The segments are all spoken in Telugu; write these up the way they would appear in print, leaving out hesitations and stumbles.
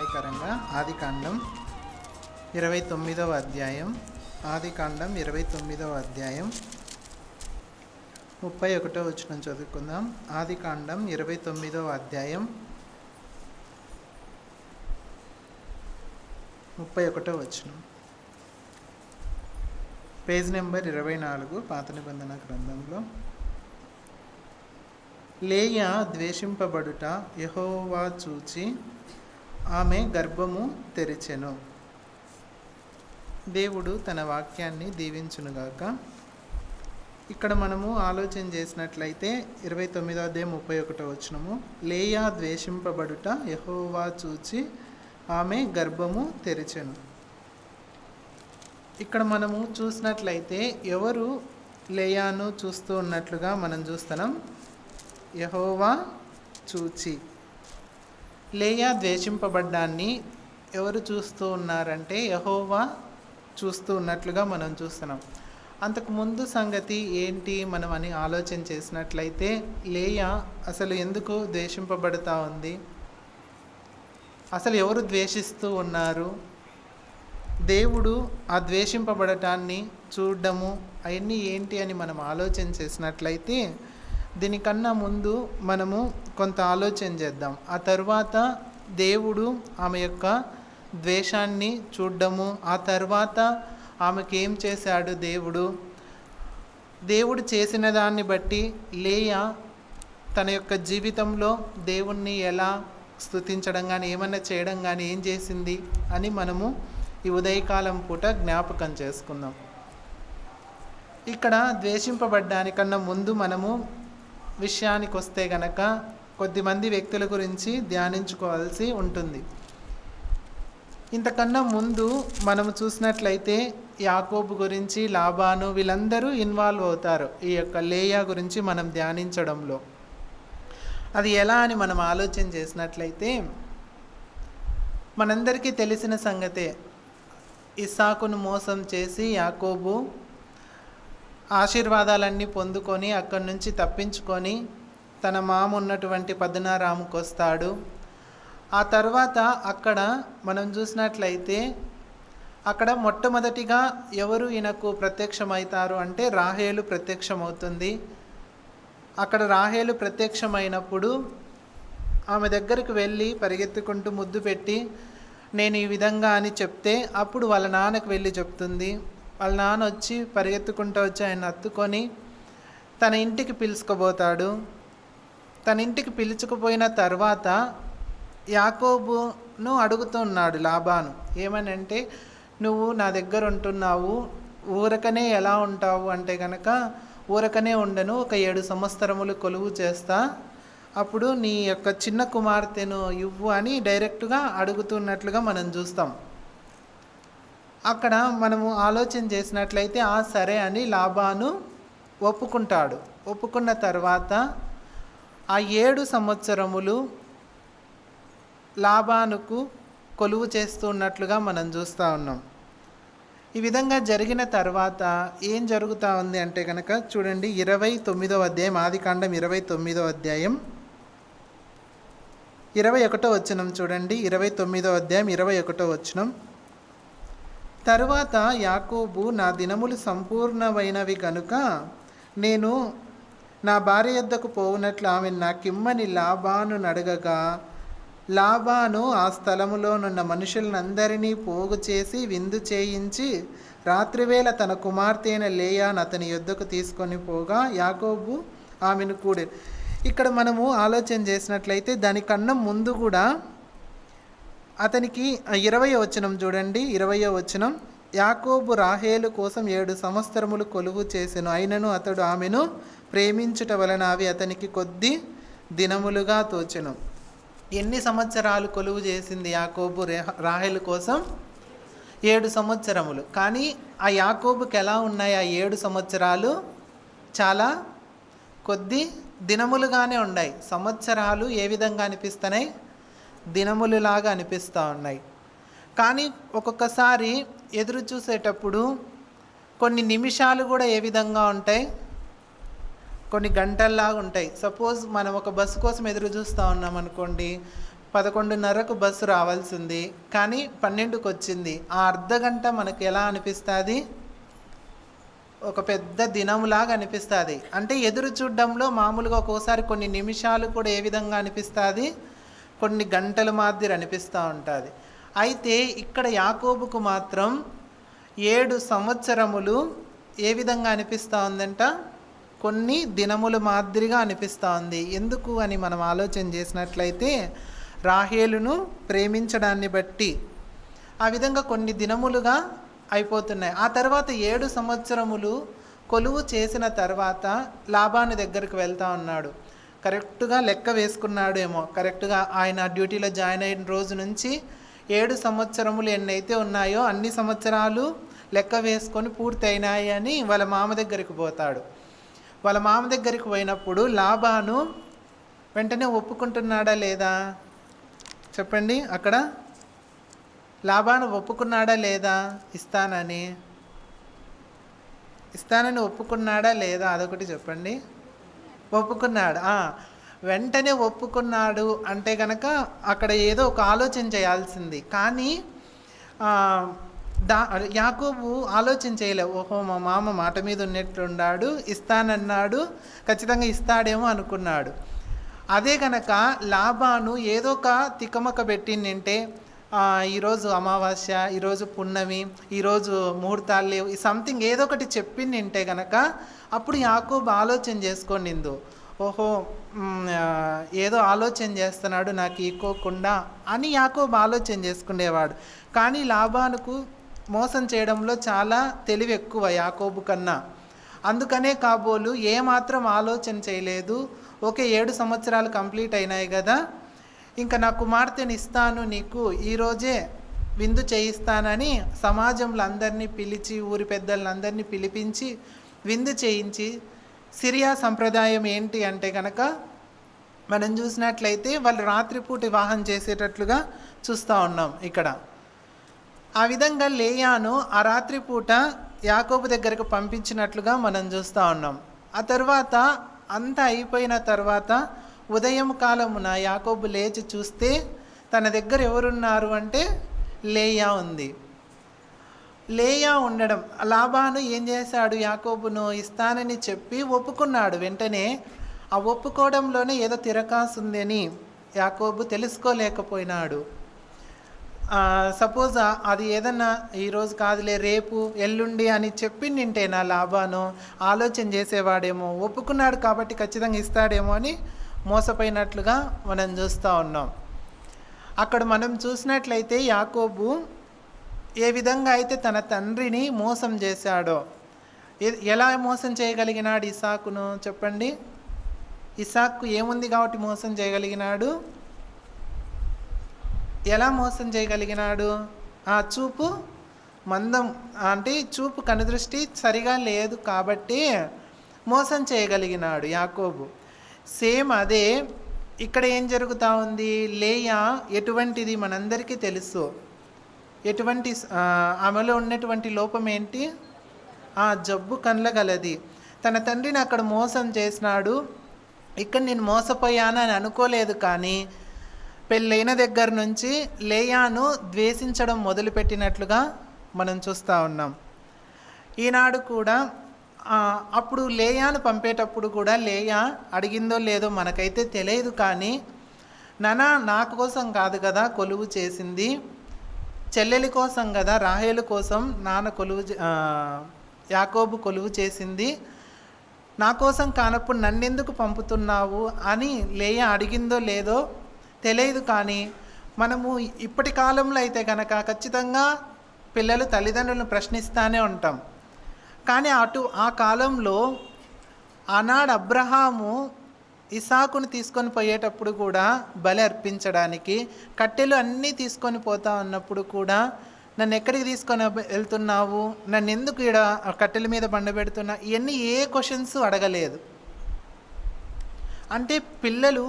ప్రకారంగా ఆదికాండం 29వ అధ్యాయం 31వ వచనం చదువుకుందాం. ఆదికాండం 29వ అధ్యాయం 31వ వచనం. పేజ్ నెంబర్ 24 పాత నిబంధన గ్రంథంలో. లేయా ద్వేషింపబడుట యెహోవా చూచి ఆమె గర్భము తెరిచెను. దేవుడు తన వాక్యాన్ని దీవించునుగాక. ఇక్కడ మనము ఆలోచన చేసినట్లయితే 29వ అధ్యాయం 31వ వచనము, లేయా ద్వేషింపబడుట యెహోవా చూచి ఆమె గర్భము తెరిచెను. ఇక్కడ మనము చూసినట్లయితే ఎవరు లేయాను చూస్తూ ఉన్నట్లుగా మనం చూస్తున్నాం? యెహోవా చూచి. లేయా ద్వేషింపబడ్డాన్ని ఎవరు చూస్తూ ఉన్నారంటే యెహోవా చూస్తూ ఉన్నట్లుగా మనం చూస్తున్నాం. అంతకుముందు సంగతి ఏంటి మనం అని ఆలోచన చేసినట్లయితే లేయా అసలు ఎందుకు ద్వేషింపబడుతూ ఉంది? అసలు ఎవరు ద్వేషిస్తూ ఉన్నారు? దేవుడు ఆ ద్వేషింపబడటాన్ని చూడడము అవన్నీ ఏంటి అని మనం ఆలోచన చేసినట్లయితే దీనికన్నా ముందు మనము కొంత ఆలోచన చేద్దాం. ఆ తర్వాత దేవుడు ఆమె యొక్క ద్వేషాన్ని చూడడము, ఆ తర్వాత ఆమెకి ఏం చేశాడు దేవుడు చేసిన దాన్ని బట్టి లేయా తన యొక్క జీవితంలో దేవుణ్ణి ఎలా స్తుతించడం కానీ ఏమన్నా చేయడం కానీ ఏం చేసింది అని మనము ఈ ఉదయకాలం పూట జ్ఞాపకం చేసుకుందాం. ఇక్కడ ద్వేషింపబడ్డానికన్నా ముందు మనము విషయానికి వస్తే గనక కొద్దిమంది వ్యక్తుల గురించి ధ్యానించుకోవాల్సి ఉంటుంది. ఇంతకన్నా ముందు మనము చూసినట్లయితే యాకోబు గురించి, లాబాను, వీళ్ళందరూ ఇన్వాల్వ్ అవుతారు ఈ యొక్క లేయా గురించి మనం ధ్యానించడంలో. అది ఎలా అని మనం ఆలోచన చేసినట్లయితే మనందరికీ తెలిసిన సంగతే. ఇస్సాకును మోసం చేసి యాకోబు ఆశీర్వాదాలన్నీ పొందుకొని అక్కడి నుంచి తప్పించుకొని తన మామ ఉన్నటువంటి పద్నారాముకు వస్తాడు. ఆ తర్వాత అక్కడ మనం చూసినట్లయితే అక్కడ మొట్టమొదటిగా ఎవరు ఈయనకు ప్రత్యక్షమవుతారు అంటే రాహేలు ప్రత్యక్షమవుతుంది. అక్కడ రాహేలు ప్రత్యక్షమైనప్పుడు ఆమె దగ్గరికి వెళ్ళి పరిగెత్తుకుంటూ ముద్దు పెట్టి నేను ఈ విధంగా అని చెప్తే అప్పుడు వాళ్ళ నాన్నకు వెళ్ళి చెప్తుంది. వాళ్ళ నాన్న వచ్చి పరిగెత్తుకుంటూ వచ్చి ఆయన హత్తుకొని తన ఇంటికి పిలుచుకుపోతాడు. తన ఇంటికి పిలుచుకుపోయిన తర్వాత యాకోబును అడుగుతున్నాడు లాబాను, ఏమని అంటే నువ్వు నా దగ్గర ఉంటున్నావు, ఊరకనే ఎలా ఉంటావు అంటే కనుక ఊరకనే ఉండను, ఒక 7 సంవత్సరములు కొలువు చేస్తా, అప్పుడు నీ యొక్క చిన్న కుమార్తెను ఇవ్వు అని డైరెక్ట్గా అడుగుతున్నట్లుగా మనం చూస్తాం. అక్కడ మనము ఆలోచన చేసినట్లయితే సరే అని లాబాను ఒప్పుకుంటాడు. ఒప్పుకున్న తర్వాత ఆ 7 సంవత్సరములు లాబానుకు కొలువు చేస్తున్నట్లుగా మనం చూస్తూ ఉన్నాం. ఈ విధంగా జరిగిన తర్వాత ఏం జరుగుతూ ఉంది అంటే కనుక చూడండి 29వ అధ్యాయం ఆదికాండం 29వ అధ్యాయం 21వ వచనం చూడండి. 29వ అధ్యాయం 21వ వచనం. తరువాత యాకోబు నా దినములు సంపూర్ణమైనవి కనుక నేను నా భార్య యొద్దకు పోవునట్లు ఆమె నాకిమ్మని లాబాను నడగగా లాబాను ఆ స్థలములో నున్న మనుషులందరినీ పోగు చేసి విందు చేయించి రాత్రివేళ తన కుమార్తె అయిన లేయాను అతని యొద్దకు తీసుకొని పోగా యాకోబు ఆమెను కూడి. ఇక్కడ మనము ఆలోచన చేసినట్లయితే దానికన్నా ముందు కూడా అతనికి 20వ వచనం చూడండి. 20వ వచనం, యాకోబు రాహేలు కోసం 7 సంవత్సరములు కొలువు చేసెను, అయినను అతడు ఆమెను ప్రేమించుట వలన అవి అతనికి కొద్ది దినములుగా తోచెను. ఎన్ని సంవత్సరాలు కొలువు చేసింది యాకోబు రాహేలు కోసం? 7 సంవత్సరములు. కానీ ఆ యాకోబుకి ఎలా ఉన్నాయి ఆ 7 సంవత్సరాలు? చాలా కొద్ది దినములుగానే ఉన్నాయి. సంవత్సరాలు ఏ విధంగా అనిపిస్తున్నాయి? దినములులాగా అనిపిస్తూ ఉన్నాయి. కానీ ఒక్కొక్కసారి ఎదురు చూసేటప్పుడు కొన్ని నిమిషాలు కూడా ఏ విధంగా ఉంటాయి? కొన్ని గంటల్లాగా ఉంటాయి. సపోజ్ మనం ఒక బస్సు కోసం ఎదురు చూస్తూ ఉన్నాం అనుకోండి, 11:30కు బస్సు రావాల్సింది, కానీ 12కి వచ్చింది. ఆ అర్ధగంట మనకు ఎలా అనిపిస్తుంది? ఒక పెద్ద దినంలాగా అనిపిస్తుంది. అంటే ఎదురు చూడడంలో మామూలుగా ఒక్కోసారి కొన్ని నిమిషాలు కూడా ఏ విధంగా అనిపిస్తుంది? కొన్ని గంటల మాదిరి అనిపిస్తూ ఉంటుంది. అయితే ఇక్కడ యాకోబుకు మాత్రం 7 సంవత్సరములు ఏ విధంగా అనిపిస్తూ ఉందంట? కొన్ని దినముల మాదిరిగా అనిపిస్తూ ఉంది. ఎందుకు అని మనం ఆలోచన చేసినట్లయితే, రాహేలును ప్రేమించడాన్ని బట్టి ఆ విధంగా కొన్ని దినములుగా అయిపోతున్నాయి. ఆ తర్వాత 7 సంవత్సరములు కొలువు చేసిన తర్వాత లాబాను దగ్గరికి వెళ్తా ఉన్నాడు. కరెక్ట్గా లెక్క వేసుకున్నాడేమో, కరెక్ట్గా ఆయన డ్యూటీలో జాయిన్ అయిన రోజు నుంచి 7 సంవత్సరములు ఎన్నైతే ఉన్నాయో అన్ని సంవత్సరాలు లెక్క వేసుకొని పూర్తి అయినాయి అని వాళ్ళ మామ దగ్గరికి పోతాడు. వాళ్ళ మామ దగ్గరికి పోయినప్పుడు లాబాను వెంటనే ఒప్పుకుంటున్నాడా లేదా చెప్పండి? అక్కడ లాబాను ఒప్పుకున్నాడా లేదా? ఇస్తానని ఒప్పుకున్నాడా లేదా? అదొకటి చెప్పండి. ఒప్పుకున్నాడు. వెంటనే ఒప్పుకున్నాడు అంటే కనుక అక్కడ ఏదో ఒక ఆలోచన చేయాల్సింది. కానీ యాకోబు ఆలోచన చేయలే. ఓహో, మా మామ మాట మీద ఉన్నట్లున్నాడు, ఇస్తానన్నాడు, ఖచ్చితంగా ఇస్తాడేమో అనుకున్నాడు. అదే కనుక లాబాను ఏదో ఒక తికమక పెట్టిందంటే, ఈరోజు అమావాస్య, ఈరోజు పున్నమి, ఈరోజు ముహూర్తాలు లేవు, ఈ సంథింగ్ ఏదో ఒకటి చెప్పిందంటే కనుక అప్పుడు యాకోబు ఆలోచన చేసుకొనిందు. ఓహో, ఏదో ఆలోచన చేస్తున్నాడు నాకు ఇక్కోకుండా అని యాకోబు ఆలోచన చేసుకునేవాడు. కానీ లాబానుకు మోసం చేయడంలో చాలా తెలివి ఎక్కువ యాకోబు కన్నా. అందుకనే కాబోలు ఏమాత్రం ఆలోచన చేయలేదు. ఓకే, 7 సంవత్సరాలు కంప్లీట్ అయినాయి కదా, ఇంకా నా కుమార్తెని ఇస్తాను నీకు, ఈరోజే విందు చేయిస్తానని సమాజంలో అందరినీ పిలిచి, ఊరి పెద్దలందరినీ పిలిపించి విందు చేయించి, సిరియా సంప్రదాయం ఏంటి అంటే కనుక మనం చూసినట్లయితే వాళ్ళు రాత్రిపూట వివాహం చేసేటట్లుగా చూస్తూ ఉన్నాం ఇక్కడ. ఆ విధంగా లేయాను ఆ రాత్రిపూట యాకోబు దగ్గరకు పంపించినట్లుగా మనం చూస్తూ ఉన్నాం. ఆ తర్వాత అంతా అయిపోయిన తర్వాత ఉదయం కాలమున యాకోబు లేచి చూస్తే తన దగ్గర ఎవరున్నారు అంటే లేయా ఉంది. లేయా ఉండడం, లాబాను ఏం చేశాడు? యాకోబును ఇస్తానని చెప్పి ఒప్పుకున్నాడు. వెంటనే ఆ ఒప్పుకోవడంలోనే ఏదో తిరకాసు ఉందని యాకోబు తెలుసుకోలేకపోయినాడు. సపోజ్ అది ఏదన్నా ఈరోజు కాదులే రేపు ఎల్లుండి అని చెప్పిండింటే నా లాబాను ఆలోచన చేసేవాడేమో, ఒప్పుకున్నాడు కాబట్టి ఖచ్చితంగా ఇస్తాడేమో అని మోసపోయినట్లుగా మనం చూస్తూ ఉన్నాం. అక్కడ మనం చూసినట్లయితే యాకోబు ఏ విధంగా అయితే తన తండ్రిని మోసం చేశాడో, ఎలా మోసం చేయగలిగినాడు ఇసాకును చెప్పండి? ఇసాకు ఏముంది కాబట్టి మోసం చేయగలిగినాడు? ఎలా మోసం చేయగలిగినాడు? చూపు మందం, అంటే చూపు కనుదృష్టి సరిగా లేదు కాబట్టి మోసం చేయగలిగినాడు యాకోబు. సేమ్ అదే ఇక్కడ ఏం జరుగుతూ ఉంది? లేయా ఎటువంటిది మనందరికీ తెలుసు. ఎటువంటి ఆమెలో ఉన్నటువంటి లోపం ఏంటి? జబ్బు కండ్లగలది. తన తండ్రిని అక్కడ మోసం చేసినాడు. ఇక్కడ నేను మోసపోయాను అని అనుకోలేదు, కానీ పెళ్ళైన దగ్గర నుంచి లేయాను ద్వేషించడం మొదలుపెట్టినట్లుగా మనం చూస్తూ ఉన్నాం. ఈనాడు కూడా అప్పుడు లేయాను పంపేటప్పుడు కూడా లేయా అడిగిందో లేదో మనకైతే తెలియదు, కానీ నా కోసం కాదు కదా కొలువు చేసింది, చెల్లెలి కోసం కదా, రాహేలు కోసం యాకోబు కొలువు చేసింది, నా కోసం కానప్పుడు నన్నెందుకు పంపుతున్నావు అని లేయా అడిగిందో లేదో తెలియదు. కానీ మనము ఇప్పటి కాలంలో అయితే కనుక ఖచ్చితంగా పిల్లలు తల్లిదండ్రులను ప్రశ్నిస్తూనే ఉంటాం. కానీ ఆ కాలంలో ఆనాడు అబ్రహాము ఇసాకును తీసుకొని పోయేటప్పుడు కూడా బలి అర్పించడానికి కట్టెలు అన్నీ తీసుకొని పోతా ఉన్నప్పుడు కూడా నన్ను ఎక్కడికి తీసుకొని వెళ్తున్నావు, నన్ను ఎందుకు ఇక్కడ కట్టెల మీద బండబెడుతున్నా, ఇవన్నీ ఏ క్వశ్చన్స్ అడగలేదు. అంటే పిల్లలు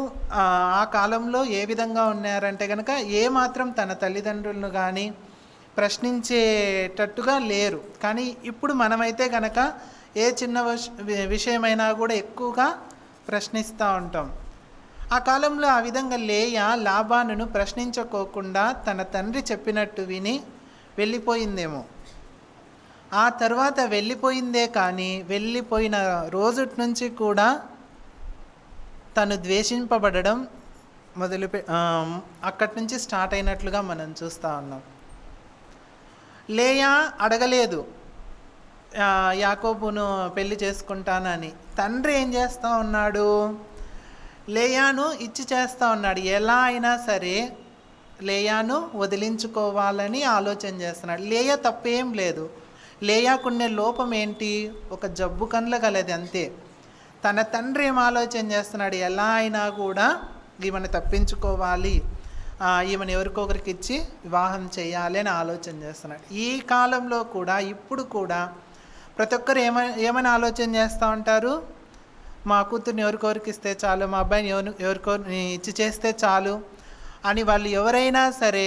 ఆ కాలంలో ఏ విధంగా ఉన్నారంటే కనుక ఏమాత్రం తన తల్లిదండ్రులను కానీ ప్రశ్నించేటట్టుగా లేరు. కానీ ఇప్పుడు మనమైతే కనుక ఏ చిన్న విషయమైనా కూడా ఎక్కువగా ప్రశ్నిస్తూ ఉంటాం. ఆ కాలంలో ఆ విధంగా లేయా లాబానును ప్రశ్నించుకోకుండా తన తండ్రి చెప్పినట్టు విని వెళ్ళిపోయిందేమో. ఆ తర్వాత వెళ్ళిపోయిందే కానీ వెళ్ళిపోయిన రోజుటి నుంచి కూడా తను ద్వేషింపబడడం అక్కడి నుంచి స్టార్ట్ అయినట్లుగా మనం చూస్తూ ఉన్నాం. లేయా అడగలేదు యాకోబును పెళ్లి చేసుకుంటానని. తండ్రి ఏం చేస్తూ ఉన్నాడు? లేయాను ఇచ్చి చేస్తూ ఉన్నాడు. ఎలా అయినా సరే లేయాను వదిలించుకోవాలని ఆలోచన చేస్తున్నాడు. లేయా తప్పేం లేదు. లేయాకునే లోపం ఏంటి? ఒక జబ్బు కండ్ల కలది అంతే. తన తండ్రి ఏం ఆలోచన చేస్తున్నాడు? ఎలా అయినా కూడా ఈమెను తప్పించుకోవాలి, ఈమెను ఎవరికొకరికి ఇచ్చి వివాహం చేయాలి అని ఆలోచన చేస్తున్నాడు. ఈ కాలంలో కూడా ఇప్పుడు కూడా ప్రతి ఒక్కరు ఏమని ఆలోచన చేస్తూ ఉంటారు? మా కూతుర్ని ఎవరికొరికి ఇస్తే చాలు, మా అబ్బాయిని ఎవరికొరికి ఇచ్చి చేస్తే చాలు అని వాళ్ళు ఎవరైనా సరే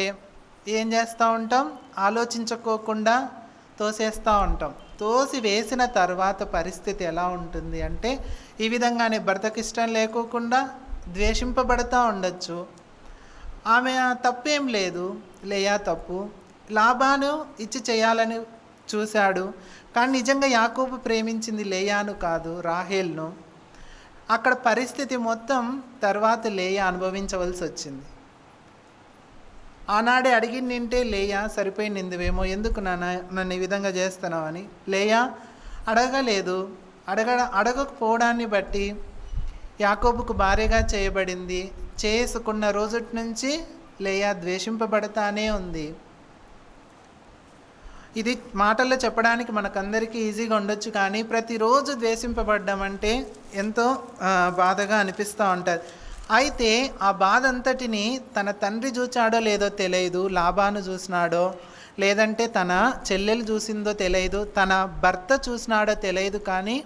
ఏం చేస్తూ ఉంటాం? ఆలోచించుకోకుండా తోసేస్తూ ఉంటాం. తోసి వేసిన తర్వాత పరిస్థితి ఎలా ఉంటుంది అంటే ఈ విధంగానే భర్తకి ఇష్టం లేకోకుండా ద్వేషింపబడతా ఉండొచ్చు. ఆమె తప్పేం లేదు, లేయా తప్పు. లాబాను ఇచ్చి చేయాలని చూశాడు, కానీ నిజంగా యాకోబు ప్రేమించింది లేయాను కాదు, రాహేల్ను. అక్కడ పరిస్థితి మొత్తం తర్వాత లేయా అనుభవించవలసి వచ్చింది. ఆనాడే అడిగిందంటే లేయా సరిపోయి నిందువేమో, ఎందుకు నన్ను ఈ విధంగా చేస్తున్నావు అని. లేయా అడగలేదు. అడగకపోవడాన్ని బట్టి యాకోబుకు భార్యగా చేయబడింది. చేసుకున్న రోజుటి నుంచి లేయా ద్వేషింపబడతానే ఉంది. ఇది మాటల్లో చెప్పడానికి మనకందరికీ ఈజీగా ఉండొచ్చు, కానీ ప్రతిరోజు ద్వేషింపబడ్డం అంటే ఎంతో బాధగా అనిపిస్తూ ఉంటుంది. అయితే ఆ బాధ అంతటిని తన తండ్రి చూచాడో లేదో తెలియదు, లాబాను చూసినాడో లేదంటే తన చెల్లెలు చూసిందో తెలియదు, తన భర్త చూసినాడో తెలియదు, కానీ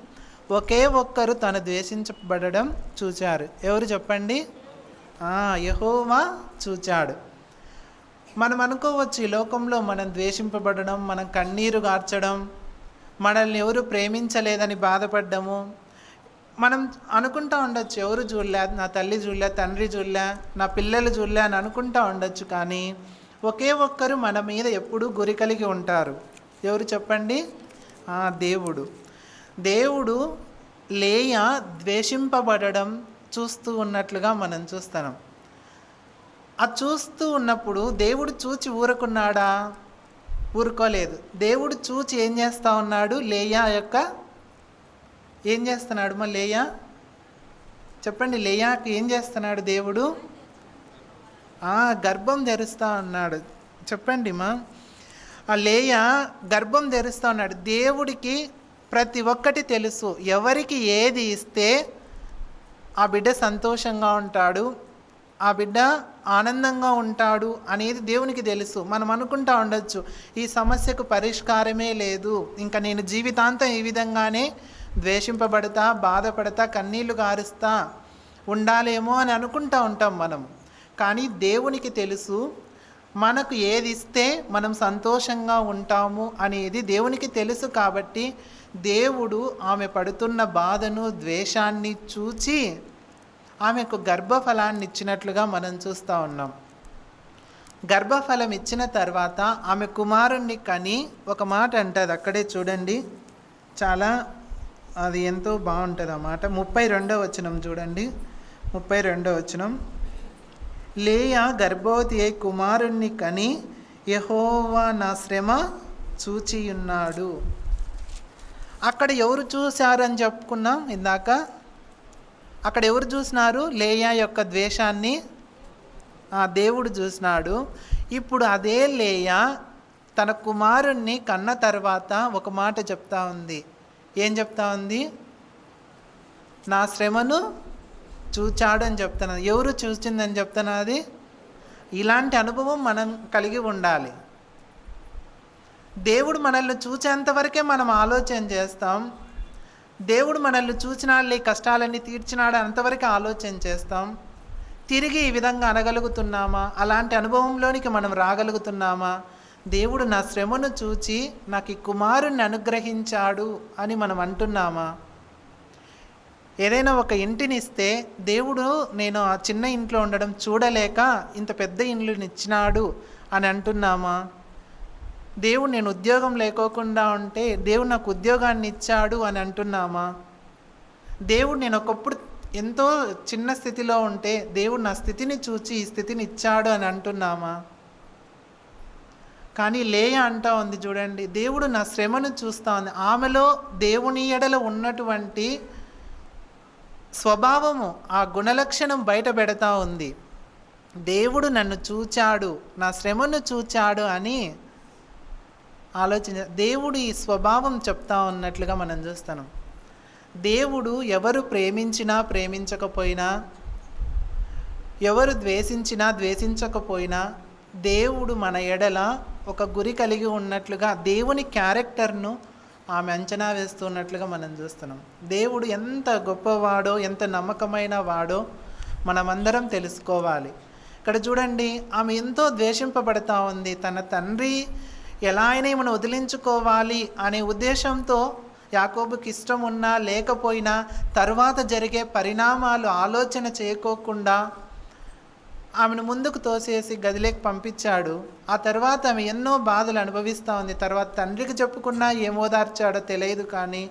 ఒకే ఒక్కరు తను ద్వేషించబడడం చూచారు. ఎవరు చెప్పండి? యెహోవా చూచాడు. మనం అనుకోవచ్చు ఈ లోకంలో మనం ద్వేషింపబడడం, మనం కన్నీరు గార్చడం, మనల్ని ఎవరు ప్రేమించలేదని బాధపడ్డము, మనం అనుకుంటూ ఉండొచ్చు. ఎవరు చూడలే, నా తల్లి చూడలే, తండ్రి చూడలే, నా పిల్లలు చూడలే అని అనుకుంటూ ఉండొచ్చు. కానీ ఒకే ఒక్కరు మన మీద ఎప్పుడూ గురి కలిగి ఉంటారు. ఎవరు చెప్పండి? దేవుడు. దేవుడు లేయా ద్వేషింపబడడం చూస్తూ ఉన్నట్లుగా మనం చూస్తున్నాం. అది చూస్తూ ఉన్నప్పుడు దేవుడు చూచి ఊరుకున్నాడా? ఊరుకోలేదు. దేవుడు చూచి ఏం చేస్తూ ఉన్నాడు? లేయా ఏం చేస్తున్నాడు? లేయా చెప్పండి, లేయాకి ఏం చేస్తున్నాడు దేవుడు? గర్భం తెరుస్తూ ఉన్నాడు. చెప్పండి ఆ లేయా గర్భం తెరుస్తూ ఉన్నాడు. దేవుడికి ప్రతి ఒక్కటి తెలుసు. ఎవరికి ఏది ఇస్తే ఆ బిడ్డ సంతోషంగా ఉంటాడు, ఆ బిడ్డ ఆనందంగా ఉంటాడు అనేది దేవునికి తెలుసు. మనం అనుకుంటా ఉండొచ్చు ఈ సమస్యకు పరిష్కారమే లేదు, ఇంకా నేను జీవితాంతం ఈ విధంగానే ద్వేషింపబడతా, బాధపడతా, కన్నీళ్లు గారుస్తా ఉండాలేమో అని అనుకుంటా ఉంటాం మనం. కానీ దేవునికి తెలుసు మనకు ఏది ఇస్తే మనం సంతోషంగా ఉంటాము అనేది దేవునికి తెలుసు. కాబట్టి దేవుడు ఆమె పడుతున్న బాధను, ద్వేషాన్ని చూచి ఆమెకు గర్భఫలాన్ని ఇచ్చినట్లుగా మనం చూస్తూ ఉన్నాం. గర్భఫలం ఇచ్చిన తర్వాత ఆమె కుమారుణ్ణి కని ఒక మాట అంటుంది, అక్కడే చూడండి, చాలా అది ఎంతో బాగుంటుంది ఆ మాట. 32వ వచనం చూడండి. 32వ వచనం, లేయా గర్భవతి అయి కుమారుణ్ణి కని యెహోవా నా శ్రమ చూచియున్నాడు. అక్కడ ఎవరు చూశారని చెప్పుకున్నాం ఇందాక. అక్కడ ఎవరు చూసినారు? లేయా యొక్క ద్వేషాన్ని దేవుడు చూసినాడు. ఇప్పుడు అదే లేయా తన కుమారుణ్ణి కన్న తర్వాత ఒక మాట చెప్తా ఉంది. ఏం చెప్తా ఉంది? నా శ్రమను చూచాడు అని చెప్తున్నది. ఎవరు చూసిందని చెప్తున్నది? ఇలాంటి అనుభవం మనం కలిగి ఉండాలి. దేవుడు మనల్ని చూచేంతవరకే మనం ఆలోచన చేస్తాం. దేవుడు మనల్ని చూచినాడు, కష్టాలన్నీ తీర్చినాడు అంతవరకు ఆలోచన చేస్తాం. తిరిగి ఈ విధంగా అనగలుగుతున్నామా? అలాంటి అనుభవంలోనికి మనం రాగలుగుతున్నామా? దేవుడు నా శ్రమను చూచి నాకు ఈ కుమారుణ్ణి అనుగ్రహించాడు అని మనం అంటున్నామా? ఏదైనా ఒక ఇంటిని ఇస్తే దేవుడు నేను ఆ చిన్న ఇంట్లో ఉండడం చూడలేక ఇంత పెద్ద ఇల్లుని ఇచ్చినాడు అని అంటున్నామా? దేవుడు నేను ఉద్యోగం లేకోకుండా ఉంటే దేవుడు నాకు ఉద్యోగాన్ని ఇచ్చాడు అని అంటున్నామా? దేవుడు నేను ఒకప్పుడు ఎంతో చిన్న స్థితిలో ఉంటే దేవుడు నా స్థితిని చూచి ఈ స్థితిని ఇచ్చాడు అని అంటున్నామా? కానీ లేయ అంటా ఉంది చూడండి, దేవుడు నా శ్రమను చూస్తూ ఉంది. ఆమెలో దేవుని ఎడల ఉన్నటువంటి స్వభావము, ఆ గుణలక్షణం బయట పెడతా ఉంది. దేవుడు నన్ను చూచాడు, నా శ్రమను చూచాడు అని దేవుడు ఈ స్వభావం చెప్తా ఉన్నట్లుగా మనం చూస్తాం. దేవుడు ఎవరు ప్రేమించినా ప్రేమించకపోయినా, ఎవరు ద్వేషించినా ద్వేషించకపోయినా, దేవుడు మన ఎడల ఒక గురి కలిగి ఉన్నట్లుగా దేవుని క్యారెక్టర్ను ఆమె అంచనా వేస్తున్నట్లుగా మనం చూస్తున్నాం. దేవుడు ఎంత గొప్పవాడో, ఎంత నమ్మకమైన వాడో మనమందరం తెలుసుకోవాలి. ఇక్కడ చూడండి, ఆమె ఎంతో ద్వేషింపబడతా ఉంది. తన తండ్రి ఎలా అయినా ఈమెను వదిలించుకోవాలి అనే ఉద్దేశంతో యాకోబుకి ఇష్టం ఉన్నా లేకపోయినా తర్వాత జరిగే పరిణామాలు ఆలోచన చేయకోకుండా ఆమెను ముందుకు తోసేసి గదిలోకి పంపించాడు. ఆ తర్వాత ఆమె ఎన్నో బాధలు అనుభవిస్తూ ఉంది. తర్వాత తండ్రికి చెప్పుకున్నా ఏమోదార్చాడో తెలియదు, కానీ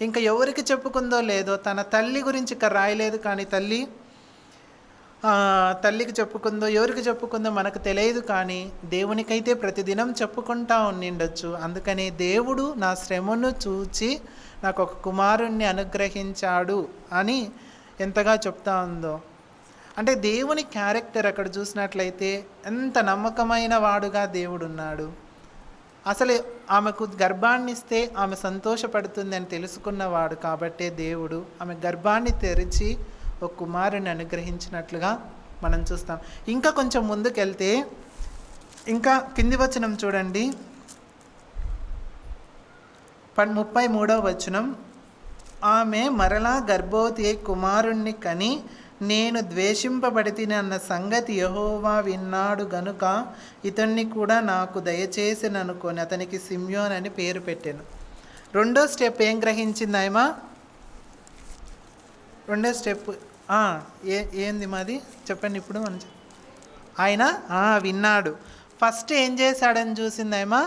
ఇంకా ఎవరికి చెప్పుకుందో లేదో, తన తల్లి గురించి ఇక రాయలేదు, కానీ తల్లికి చెప్పుకుందో ఎవరికి చెప్పుకుందో మనకు తెలియదు, కానీ దేవునికైతే ప్రతిదినం చెప్పుకుంటా ఉండిండొచ్చు. అందుకని దేవుడు నా శ్రమను చూచి నాకు ఒక కుమారుణ్ణి అనుగ్రహించాడు అని ఎంతగా చెప్తా ఉందో. అంటే దేవుని క్యారెక్టర్ అక్కడ చూసినట్లయితే ఎంత నమ్మకమైన వాడుగా దేవుడు ఉన్నాడు. అసలు ఆమెకు గర్భాన్ని ఇస్తే ఆమె సంతోషపడుతుంది అని తెలుసుకున్నవాడు కాబట్టే దేవుడు ఆమె గర్భాన్ని తెరిచి ఒక కుమారుని అనుగ్రహించినట్లుగా మనం చూస్తాం. ఇంకా కొంచెం ముందుకెళ్తే ఇంకా కింది వచనం చూడండి, 33వ వచనం. ఆమె మరలా గర్భవతి అయి కుమారుణ్ణి కని నేను ద్వేషింపబడితిని అన్న సంగతి యెహోవా విన్నాడు గనుక ఇతన్ని కూడా నాకు దయచేసి అనుకొని అతనికి సిమ్యోన్ అని పేరు పెట్టాను. రెండో స్టెప్ ఏం గ్రహించింది ఆయమా? రెండో స్టెప్ ఏంది మాది చెప్పండి ఇప్పుడు. ఆయన విన్నాడు. ఫస్ట్ ఏం చేశాడని చూసింది ఆయమా?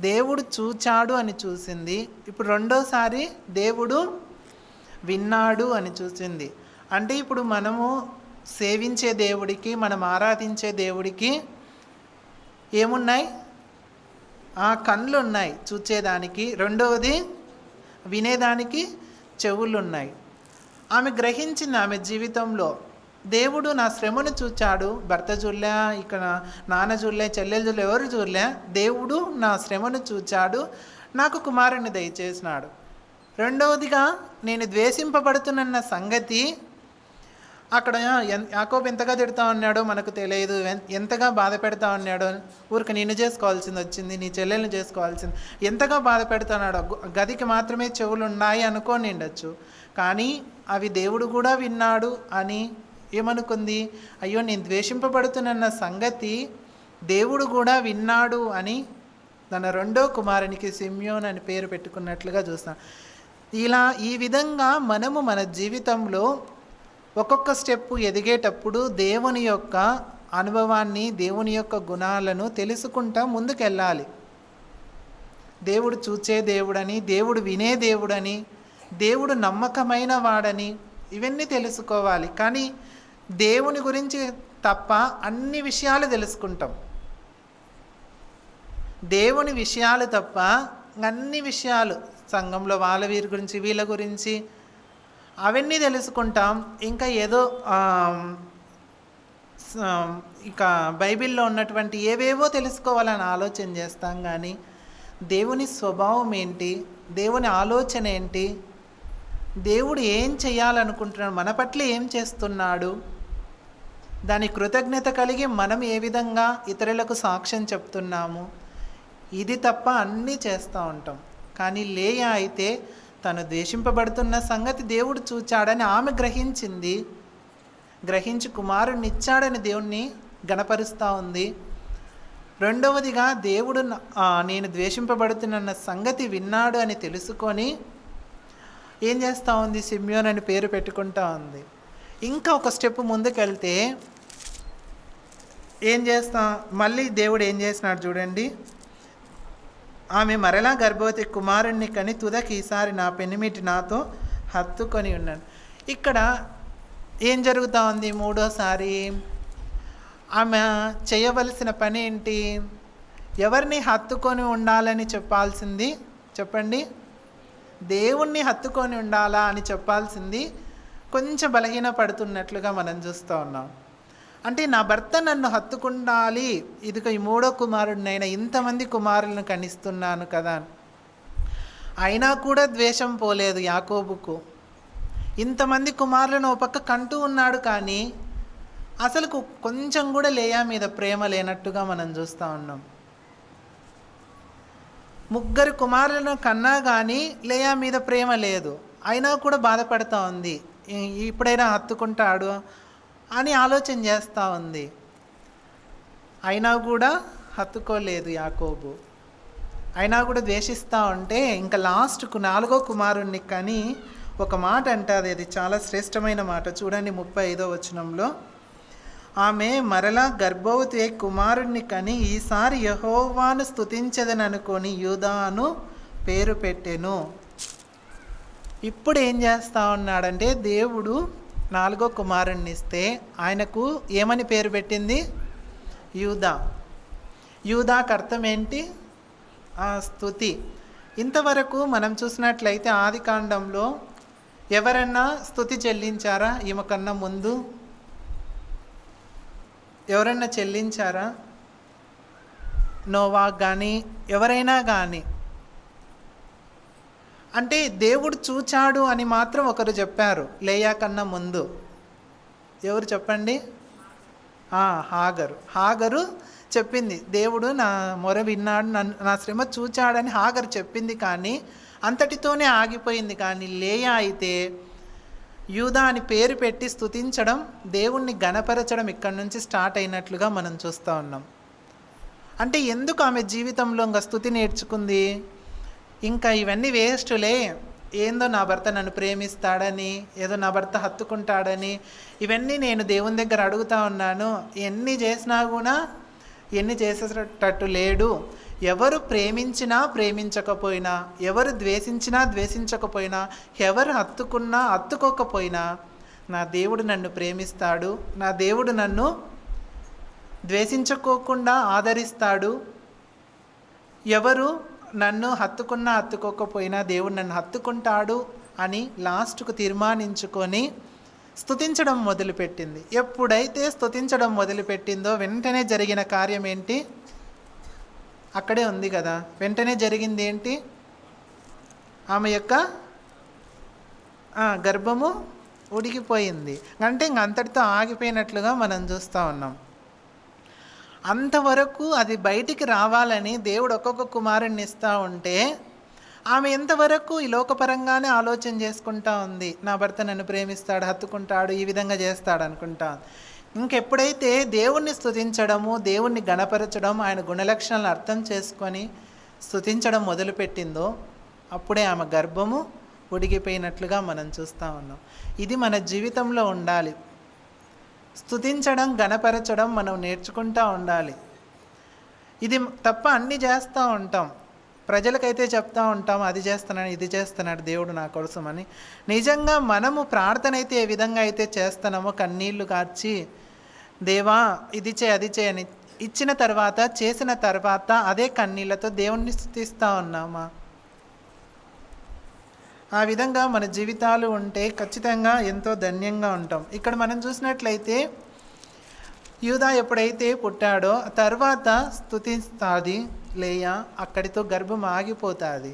దేవుడు చూచాడు అని చూసింది. ఇప్పుడు రెండోసారి దేవుడు విన్నాడు అని చూసింది. అంటే ఇప్పుడు మనము సేవించే దేవుడికి, మనం ఆరాధించే దేవుడికి ఏమున్నాయి? కళ్ళు ఉన్నాయి చూచేదానికి, రెండవది వినేదానికి చెవులు ఉన్నాయి. ఆమె గ్రహించింది ఆమె జీవితంలో, దేవుడు నా శ్రమను చూచాడు. భర్త చూడలే, ఇక్కడ నాన్న చూడలే, చెల్లెలు చూడలే, ఎవరు చూడలే, దేవుడు నా శ్రమను చూచాడు, నాకు కుమారుని దయచేసినాడు. రెండవదిగా నేను ద్వేషింపబడుతున్న సంగతి అక్కడ యాకోబు ఎంతగా తిడతా ఉన్నాడో మనకు తెలియదు, ఎంతగా బాధ పెడతా ఉన్నాడో. ఊరికి నిన్ను చేసుకోవాల్సింది వచ్చింది, నీ చెల్లెల్ని చేసుకోవాల్సింది, ఎంతగా బాధ పెడుతున్నాడో. గదికి మాత్రమే చెవులు ఉన్నాయి అనుకోని ఉండొచ్చు, కానీ అవి దేవుడు కూడా విన్నాడు అని ఏమనుకుంది? అయ్యో నేను ద్వేషింపబడుతున్న సంగతి దేవుడు కూడా విన్నాడు అని తన రెండో కుమారునికి సిమ్యోన్ అని పేరు పెట్టుకున్నట్లుగా చూస్తాం. ఈ విధంగా మనము మన జీవితంలో ఒక్కొక్క స్టెప్పు ఎదిగేటప్పుడు దేవుని యొక్క అనుభవాన్ని, దేవుని యొక్క గుణాలను తెలుసుకుంటా ముందుకెళ్ళాలి. దేవుడు చూచే దేవుడని, దేవుడు వినే దేవుడని, దేవుడు నమ్మకమైన వాడని ఇవన్నీ తెలుసుకోవాలి. కానీ దేవుని గురించి తప్ప అన్ని విషయాలు తెలుసుకుంటాం. దేవుని విషయాలు తప్ప అన్ని విషయాలు, సంఘంలో వాళ్ళ వీరి గురించి, వీళ్ళ గురించి అవన్నీ తెలుసుకుంటాం. ఇంకా ఏదో ఇక బైబిల్లో ఉన్నటువంటి ఏవేవో తెలుసుకోవాలని ఆలోచన చేస్తాం, కానీ దేవుని స్వభావం ఏంటి, దేవుని ఆలోచన ఏంటి, దేవుడు ఏం చేయాలనుకుంటున్నాడు, మన పట్ల ఏం చేస్తున్నాడు, దాని కృతజ్ఞత కలిగి మనం ఏ విధంగా ఇతరులకు సాక్ష్యం చెప్తున్నాము, ఇది తప్ప అన్నీ చేస్తూ ఉంటాం. కానీ లేయా అయితే తను ద్వేషింపబడుతున్న సంగతి దేవుడు చూచాడని ఆమె గ్రహించింది. గ్రహించి కుమారుణ్ణి ఇచ్చాడని దేవుణ్ణి గణపరుస్తూ ఉంది. రెండవదిగా దేవుడు నేను ద్వేషింపబడుతున్న సంగతి విన్నాడు అని తెలుసుకొని ఏం చేస్తూ ఉంది? సిమ్యోన్ అని పేరు పెట్టుకుంటా ఉంది. ఇంకా ఒక స్టెప్ ముందుకెళ్తే ఏం చేస్తా, మళ్ళీ దేవుడు ఏం చేసినాడు చూడండి. ఆమె మరలా గర్భవతి కుమారుణ్ణి కని తుదకి ఈసారి నా పెనిమిటి నాతో హత్తుకొని ఉన్నాను. ఇక్కడ ఏం జరుగుతూ ఉంది? మూడోసారి ఆమె చేయవలసిన పని ఏంటి? ఎవరిని హత్తుకొని ఉండాలని చెప్పాల్సింది? చెప్పండి. దేవుణ్ణి హత్తుకొని ఉండాలా అని చెప్పాల్సింది కొంచెం బలహీన పడుతున్నట్లుగా మనం చూస్తూ ఉన్నాం. అంటే నా భర్త నన్ను హత్తుకుండాలి, ఇదిగో ఈ మూడో కుమారుడినైనా ఇంతమంది కుమారులను కనిస్తున్నాను కదా. అయినా కూడా ద్వేషం పోలేదు యాకోబుకు. ఇంతమంది కుమారులను ఒక పక్క కంటూ ఉన్నాడు, కానీ అసలు కొంచెం కూడా లేయా మీద ప్రేమ లేనట్టుగా మనం చూస్తూ ఉన్నాం. ముగ్గురు కుమారులను కన్నా కానీ లేయా మీద ప్రేమ లేదు. అయినా కూడా బాధపడుతూ ఉంది, ఇప్పుడైనా హత్తుకుంటాడు అని ఆలోచన చేస్తూ ఉంది. అయినా కూడా హత్తుకోలేదు యాకోబు. అయినా కూడా ద్వేషిస్తూ ఉంటే ఇంకా లాస్ట్కు నాలుగో కుమారుణ్ణి కానీ ఒక మాట అంటుంది. అది చాలా శ్రేష్టమైన మాట. చూడండి 35వ వచనంలో, ఆమె మరలా గర్భవతి కుమారుణ్ణి కని ఈసారి యెహోవాను స్తుతించదని అనుకొని యూదాను పేరు పెట్టెను. ఇప్పుడు ఏం చేస్తూ ఉన్నాడంటే, దేవుడు నాలుగో కుమారుణ్ణి ఇస్తే ఆయనకు ఏమని పేరు పెట్టింది? యూదా. యూదాకు అర్థం ఏంటి? స్తుతి. ఇంతవరకు మనం చూసినట్లయితే ఆది కాండంలో ఎవరన్నా స్తుతి చెల్లించారా? ఈమె కన్నా ముందు ఎవరన్నా చెల్లించారా? నోవా కానీ ఎవరైనా కానీ. అంటే దేవుడు చూచాడు అని మాత్రం ఒకరు చెప్పారు లేయా కన్నా ముందు. ఎవరు చెప్పండి? హాగరు చెప్పింది, దేవుడు నా మొర విన్నాడు, నా శ్రమ చూచాడని హాగరు చెప్పింది. కానీ అంతటితోనే ఆగిపోయింది. కానీ లేయా అయితే యూదా అని పేరు పెట్టి స్తుతించడం, దేవుణ్ణి గణపరచడం ఇక్కడి నుంచి స్టార్ట్ అయినట్లుగా మనం చూస్తూ ఉన్నాం. అంటే ఎందుకు ఆమె జీవితంలో ఇంకా స్తుతి నేర్చుకుంది? ఇంకా ఇవన్నీ వేస్టులే, ఏందో నా భర్త నన్ను ప్రేమిస్తాడని, ఏదో నా భర్త హత్తుకుంటాడని, ఇవన్నీ నేను దేవుని దగ్గర అడుగుతూ ఉన్నాను, ఎన్ని చేసినా కూడా ఎన్ని చేసేటట్టు లేడు. ఎవరు ప్రేమించినా ప్రేమించకపోయినా, ఎవరు ద్వేషించినా ద్వేషించకపోయినా, ఎవరు హత్తుకున్నా హత్తుకోకపోయినా నా దేవుడు నన్ను ప్రేమిస్తాడు, నా దేవుడు నన్ను ద్వేషించుకోకుండా ఆదరిస్తాడు. ఎవరు నన్ను హత్తుకున్నా హత్తుకోకపోయినా దేవుడు నన్ను హత్తుకుంటాడు అని లాస్ట్కు తీర్మానించుకొని స్తుతించడం మొదలుపెట్టింది. ఎప్పుడైతే స్తుతించడం మొదలుపెట్టిందో వెంటనే జరిగిన కార్యం ఏంటి? అక్కడే ఉంది కదా. వెంటనే జరిగింది ఏంటి? ఆమె యొక్క గర్భము ఉడికిపోయింది. అంటే ఇంక అంతటితో ఆగిపోయినట్లుగా మనం చూస్తూ ఉన్నాం. అంతవరకు అది బయటికి రావాలని దేవుడు ఒక్కొక్క కుమారుణ్ణి ఇస్తూ ఉంటే ఆమె ఎంతవరకు ఈ లోకపరంగానే ఆలోచన చేసుకుంటా ఉంది, నా భర్త నన్ను ప్రేమిస్తాడు, హత్తుకుంటాడు, ఈ విధంగా చేస్తాడు అనుకుంటా. ఇంకెప్పుడైతే దేవుణ్ణి స్తుతించడము, దేవుణ్ణి గణపరచడం, ఆయన గుణలక్షణాలను అర్థం చేసుకొని స్తుతించడం మొదలుపెట్టిందో అప్పుడే ఆమె గర్భము ఉడిగిపోయినట్లుగా మనం చూస్తూ ఉన్నాం. ఇది మన జీవితంలో ఉండాలి. స్తుతించడం, గణపరచడం మనం నేర్చుకుంటూ ఉండాలి. ఇది తప్ప అన్నీ చేస్తూ ఉంటాం. ప్రజలకైతే చెప్తూ ఉంటాం, అది చేస్తున్నాడు, ఇది చేస్తున్నాడు దేవుడు నా కోసమని. నిజంగా మనము ప్రార్థన అయితే ఏ విధంగా అయితే చేస్తున్నామో, కన్నీళ్లు కార్చి దేవా ఇది చేయి అది చేయని ఇచ్చిన తర్వాత, చేసిన తర్వాత అదే కన్నీళ్లతో దేవుణ్ణి స్తుతిస్తూ ఉన్నామా? ఆ విధంగా మన జీవితాలు ఉంటే ఖచ్చితంగా ఎంతో ధన్యంగా ఉంటాం. ఇక్కడ మనం చూసినట్లయితే యూదా ఎప్పుడైతే పుట్టాడో తర్వాత స్తుతిస్తుంది లేయా, అక్కడితో గర్భం ఆగిపోతుంది.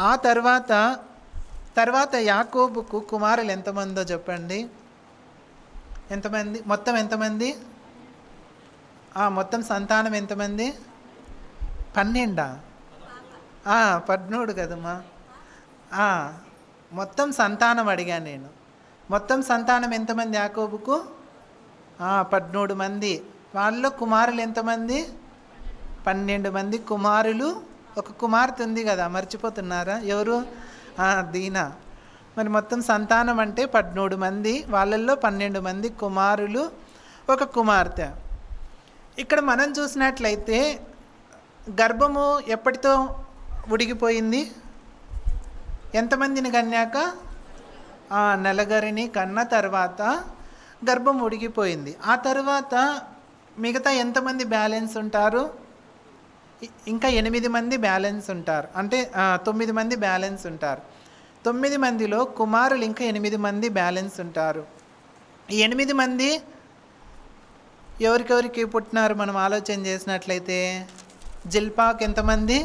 ఆ తర్వాత యాకోబుకు కుమారులు ఎంతమందో చెప్పండి? ఎంతమంది? మొత్తం ఎంతమంది? మొత్తం సంతానం ఎంతమంది? 12. 13 కదమ్మా. మొత్తం సంతానం అడిగాను నేను. మొత్తం సంతానం ఎంతమంది యాకోబుకు? 13 మంది. వాళ్ళలో కుమారులు ఎంతమంది? 12 మంది కుమారులు. ఒక కుమార్తె ఉంది కదా, మర్చిపోతున్నారా? ఎవరు? దీనా. మరి మొత్తం సంతానం అంటే 13 మంది, వాళ్ళల్లో 12 మంది కుమారులు, ఒక కుమార్తె. ఇక్కడ మనం చూసినట్లయితే గర్భము ఎప్పటితో ఉడిగిపోయింది? ఎంతమందిని కన్నాక? నలుగురిని కన్న తర్వాత గర్భం ఉడిగిపోయింది. ఆ తర్వాత మిగతా ఎంతమంది బ్యాలెన్స్ ఉంటారు? ఇంకా 8 మంది బ్యాలెన్స్ ఉంటారు. అంటే 9 మంది బ్యాలెన్స్ ఉంటారు. 9 మందిలో కుమారులు ఇంకా 8 మంది బ్యాలెన్స్ ఉంటారు. ఈ 8 మంది ఎవరికెవరికి పుట్టినారు మనం ఆలోచన చేసినట్లయితే? జిల్పాకి ఎంతమంది?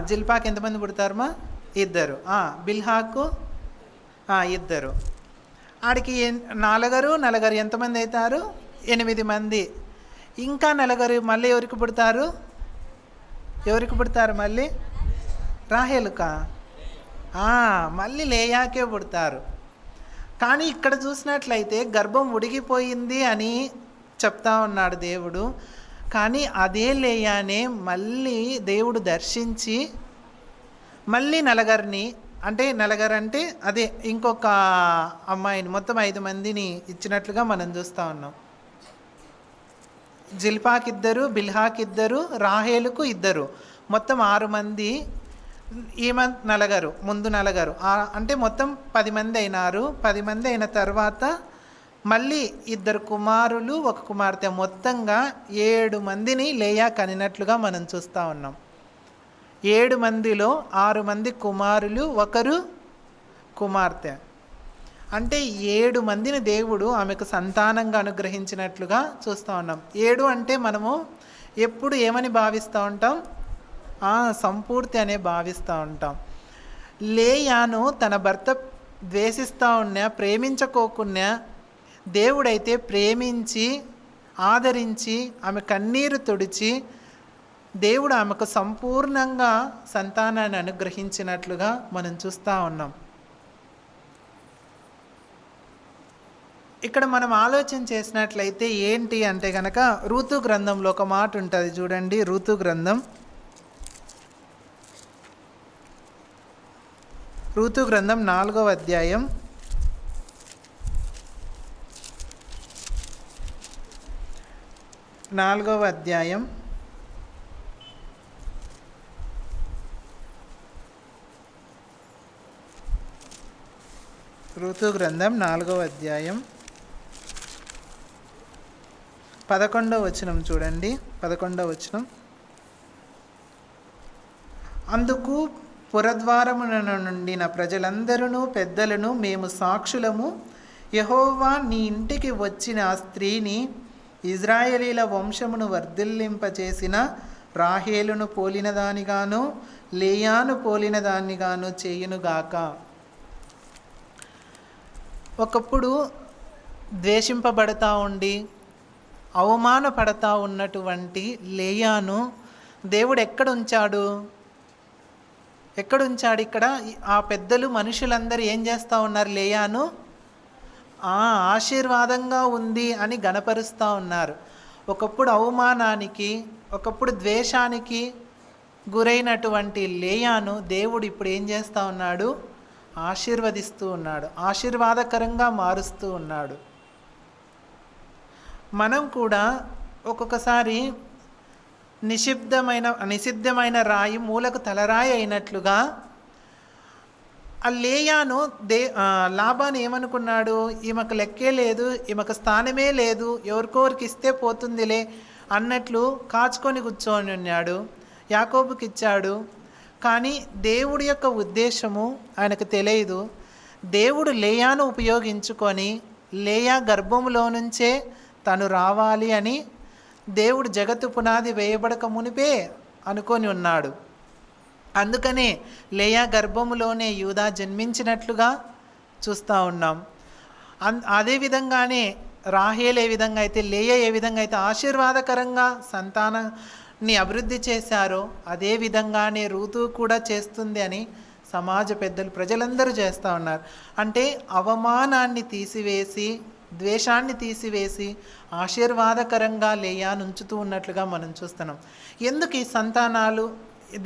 జిల్పాకి ఎంతమంది పుడతారమ్మా? 2. బిల్హాకు 2. ఆడికి నలుగురు ఎంతమంది అవుతారు? 8 మంది. ఇంకా నలుగురు మళ్ళీ ఎవరికి పుడతారు? మళ్ళీ రాహేలుకా? మళ్ళీ లేయాకే పుడతారు. కానీ ఇక్కడ చూసినట్లయితే గర్భం ఉడిగిపోయింది అని చెప్తా ఉన్నాడు దేవుడు. కానీ అదే లేయానే మళ్ళీ దేవుడు దర్శించి మళ్ళీ నలుగురిని, అంటే నలుగురంటే అదే ఇంకొక అమ్మాయిని, మొత్తం 5 మందిని ఇచ్చినట్లుగా మనం చూస్తూ ఉన్నాం. జిల్పాకి 2, బిల్హాకి 2, రాహేలుకు 2, మొత్తం 6 మంది. ఈమె నలుగురు, ముందు నలుగురు, అంటే మొత్తం 10 మంది అయినారు. 10 మంది అయిన తర్వాత మళ్ళీ 2 కుమారులు, ఒక కుమార్తె, మొత్తంగా 7 మందిని లేయా కనినట్లుగా మనం చూస్తూ ఉన్నాం. 7 మందిలో 6 మంది కుమారులు, 1 కుమార్తె. అంటే 7 మందిని దేవుడు ఆమెకు సంతానంగా అనుగ్రహించినట్లుగా చూస్తూ ఉన్నాం. 7 అంటే మనము ఎప్పుడు ఏమని భావిస్తూ ఉంటాం? సంపూర్తి అనే భావిస్తూ ఉంటాం. లేయాను తన భర్త ద్వేషిస్తూ ఉన్నా, ప్రేమించుకోకున్నా, దేవుడైతే ప్రేమించి ఆదరించి ఆమె కన్నీరు తుడిచి దేవుడు ఆమెకు సంపూర్ణంగా సంతానాన్ని అనుగ్రహించినట్లుగా మనం చూస్తూ ఉన్నాం. ఇక్కడ మనం ఆలోచన చేసినట్లయితే ఏంటి అంటే కనుక, రూతు గ్రంథంలో ఒక మాట ఉంటుంది చూడండి. రూతు గ్రంథం 4వ అధ్యాయం 4వ అధ్యాయం 11వ వచనం చూడండి. 11వ వచనం. అందుకు పురద్వారమున నుండి నా ప్రజలందరూ పెద్దలను మేము సాక్షులము. యెహోవా నీ ఇంటికి వచ్చిన ఆ స్త్రీని, ఇజ్రాయేలీల వంశమును వర్ధిల్లింపచేసిన రాహేలును పోలిన దానిగాను, లేయాను పోలిన దానిగాను చేయునుగాక. ఒకప్పుడు ద్వేషింపబడతా ఉండి అవమానపడతా ఉన్నటువంటి లేయాను దేవుడు ఎక్కడుంచాడు? ఇక్కడ ఆ పెద్దలు మనుషులందరూ ఏం చేస్తూ ఉన్నారు? లేయాను ఆశీర్వాదంగా ఉంది అని గణపరుస్తూ ఉన్నారు. ఒకప్పుడు అవమానానికి, ఒకప్పుడు ద్వేషానికి గురైనటువంటి లేయాను దేవుడు ఇప్పుడు ఏం చేస్తూ ఉన్నాడు? ఆశీర్వదిస్తూ ఉన్నాడు, ఆశీర్వాదకరంగా మారుస్తూ ఉన్నాడు. మనం కూడా ఒక్కొక్కసారి నిషిద్ధమైన రాయి మూలకు తలరాయి అయినట్లుగా ఆ లేయాను లాబాను ఏమనుకున్నాడు? ఈమెకు లెక్కే లేదు, ఈమెకు స్థానమే లేదు, ఎవరికోరికి ఇస్తే పోతుందిలే అన్నట్లు కాచుకొని కూర్చొని ఉన్నాడు. యాకోబుకి ఇచ్చాడు. కానీ దేవుడి యొక్క ఉద్దేశము ఆయనకు తెలియదు. దేవుడు లేయాను ఉపయోగించుకొని లేయా గర్భంలో నుంచే తను రావాలి అని దేవుడు జగత్తు పునాది వేయబడక మునిపే అనుకొని ఉన్నాడు. అందుకనే లేయా గర్భములోనే యూదా జన్మించినట్లుగా చూస్తూ ఉన్నాం. అదేవిధంగానే రాహేల్ ఏ విధంగా అయితే, లేయా ఏ విధంగా అయితే ఆశీర్వాదకరంగా సంతానాన్ని అభివృద్ధి చేశారో అదే విధంగానే రూతు కూడా చేస్తుంది అని సమాజ పెద్దలు, ప్రజలందరూ చేస్తూ ఉన్నారు. అంటే అవమానాన్ని తీసివేసి, ద్వేషాన్ని తీసివేసి ఆశీర్వాదకరంగా లేయాను ఉంచుతూ ఉన్నట్లుగా మనం చూస్తున్నాం. ఎందుకు ఈ సంతానాలు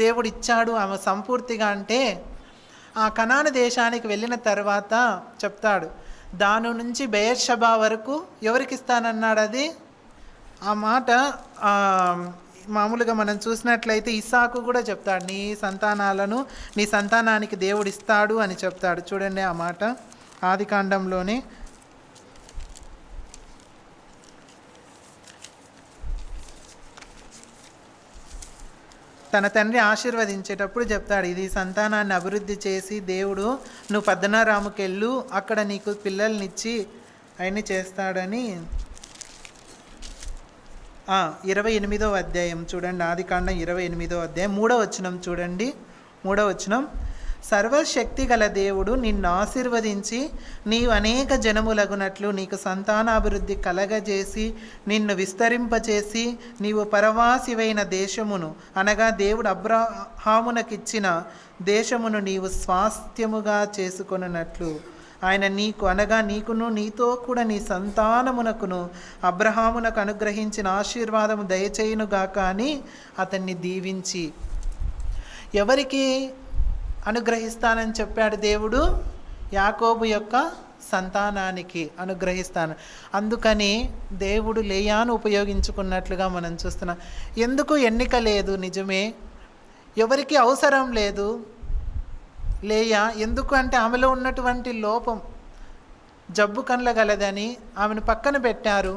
దేవుడు ఇచ్చాడు ఆమె సంపూర్తిగా అంటే, ఆ కనాను దేశానికి వెళ్ళిన తర్వాత చెప్తాడు, దాని నుంచి బెయేర్షెబా వరకు ఎవరికి ఇస్తానన్నాడు అది. ఆ మాట మామూలుగా మనం చూసినట్లయితే ఇస్సాకు కూడా చెప్తాడు, నీ సంతానానికి దేవుడు ఇస్తాడు అని చెప్తాడు. చూడండి ఆ మాట ఆదికాండంలోనే తన తండ్రి ఆశీర్వదించేటప్పుడు చెప్తాడు, ఇది సంతానాన్ని అభివృద్ధి చేసి దేవుడు నువ్వు పద్దనారాముకి వెళ్ళు, అక్కడ నీకు పిల్లల్నిచ్చి అవన్నీ చేస్తాడని. 28వ అధ్యాయం చూడండి, ఆదికాండం 28వ అధ్యాయం 3వ వచనం చూడండి. 3వ వచనం, సర్వశక్తి గల దేవుడు నిన్ను ఆశీర్వదించి నీవు అనేక జనములగునట్లు నీకు సంతానాభివృద్ధి కలగజేసి నిన్ను విస్తరింపచేసి నీవు పరవాసివైన దేశమును అనగా దేవుడు అబ్రహామునకిచ్చిన దేశమును నీవు స్వాస్థ్యముగా చేసుకొనున్నట్లు ఆయన నీకు అనగా నీకును నీతో కూడా నీ సంతానమునకును అబ్రహామునకు అనుగ్రహించిన ఆశీర్వాదము దయచేయునుగాక అని అతన్ని దీవించి. ఎవరికి అనుగ్రహిస్తానని చెప్పాడు దేవుడు? యాకోబు యొక్క సంతానానికి అనుగ్రహిస్తాను. అందుకని దేవుడు లేయాను ఉపయోగించుకున్నట్లుగా మనం చూస్తున్నాం. ఎందుకు ఎన్నిక లేదు, నిజమే, ఎవరికి అవసరం లేదు లేయా. ఎందుకు అంటే ఆమెలో ఉన్నటువంటి లోపం, జబ్బు కనలగలదని ఆమెను పక్కన పెట్టారు.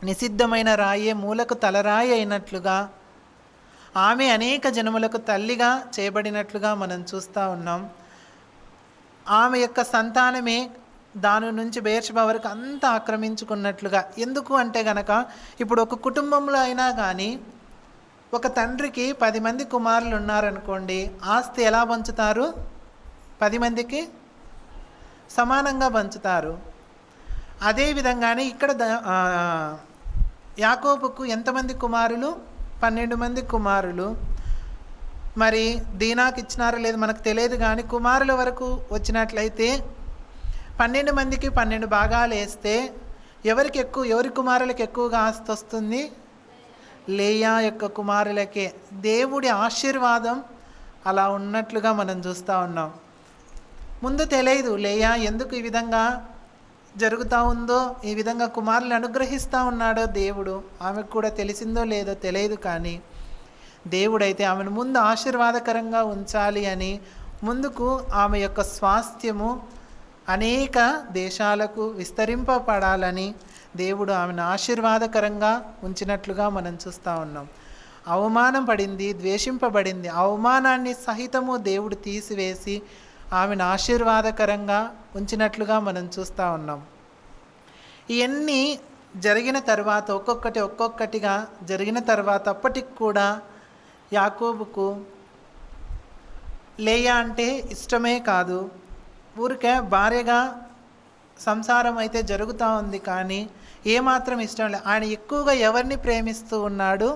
నిషిద్ధమైన రాయే మూలకు తలరాయి అయినట్లుగా ఆమె అనేక జనములకు తల్లిగా చేయబడినట్లుగా మనం చూస్తూ ఉన్నాం. ఆమె యొక్క సంతానమే దాని నుంచి బెయేర్షెబా వరకు అంతా ఆక్రమించుకున్నట్లుగా. ఎందుకు అంటే గనక ఇప్పుడు ఒక కుటుంబంలో అయినా కానీ ఒక తండ్రికి 10 మంది కుమారులు ఉన్నారనుకోండి, ఆస్తి ఎలా పంచుతారు? 10 మందికి సమానంగా పంచుతారు. అదేవిధంగానే ఇక్కడ యాకోబుకు ఎంతమంది కుమారులు? 12 మంది కుమారులు. మరి దీనాకి ఇచ్చినారో లేదు మనకు తెలియదు, కానీ కుమారుల వరకు వచ్చినట్లయితే 12 మందికి 12 భాగాలు వేస్తే ఎవరి కుమారులకు ఎక్కువగా ఆస్తి వస్తుంది? లేయా యొక్క కుమారులకే. దేవుడి ఆశీర్వాదం అలా ఉన్నట్లుగా మనం చూస్తూ ఉన్నాం. ముందు తెలియదు లేయా ఎందుకు ఈ విధంగా జరుగుతూ ఉందో, ఈ విధంగా కుమారులు అనుగ్రహిస్తూ ఉన్నాడో దేవుడు. ఆమెకు కూడా తెలిసిందో లేదో తెలియదు, కానీ దేవుడైతే ఆమెను ముందు ఆశీర్వాదకరంగా ఉంచాలి అని ముందుకు ఆమె యొక్క స్వాస్థ్యము అనేక దేశాలకు విస్తరింపబడాలని దేవుడు ఆమెను ఆశీర్వాదకరంగా ఉంచినట్లుగా మనం చూస్తూ ఉన్నాం. అవమానం పడింది, ద్వేషింపబడింది. అవమానాన్ని సహితము దేవుడు తీసివేసి ఆమెను ఆశీర్వాదకరంగా ఉంచినట్లుగా మనం చూస్తూ ఉన్నాం. ఇవన్నీ జరిగిన తర్వాత ఒక్కొక్కటిగా జరిగిన తర్వాత అప్పటికి కూడా యాకోబుకు లేయా అంటే ఇష్టమే కాదు. ఊరికే భార్యగా సంసారం అయితే జరుగుతూ ఉంది, కానీ ఏమాత్రం ఇష్టం లేదు. ఆయన ఎక్కువగా ఎవరిని ప్రేమిస్తూ ఉన్నాడు?